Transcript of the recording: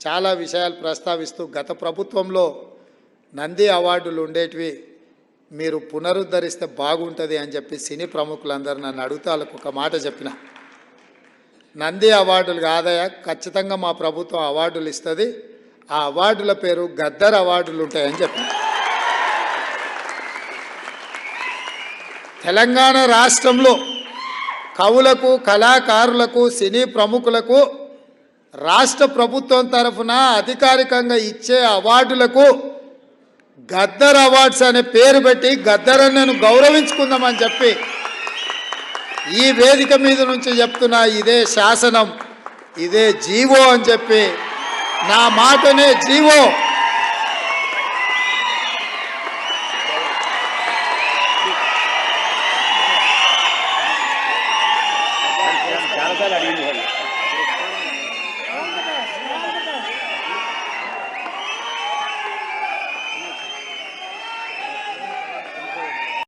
చాలా విషయాలు ప్రస్తావిస్తూ గత ప్రభుత్వంలో నంది అవార్డులు ఉండేటివి మీరు పునరుద్ధరిస్తే బాగుంటుంది అని చెప్పి సినీ ప్రముఖులందరూ నన్ను అడుగుతా వాళ్ళకు ఒక మాట చెప్పిన. నంది అవార్డులు కాదయా, ఖచ్చితంగా మా ప్రభుత్వం అవార్డులు ఇస్తుంది, ఆ అవార్డుల పేరు గద్దర్ అవార్డులు ఉంటాయని చెప్పి. తెలంగాణ రాష్ట్రంలో కవులకు, కళాకారులకు, సినీ ప్రముఖులకు రాష్ట్ర ప్రభుత్వం తరఫున అధికారికంగా ఇచ్చే అవార్డులకు గద్దర్ అవార్డ్స్ అనే పేరు పెట్టి గద్దరన్నను గౌరవించుకుందామని చెప్పి ఈ వేదిక మీద నుంచి చెప్తున్నా. ఇదే శాసనం, ఇదే జీవో అని చెప్పి, నా మాటనే జీవో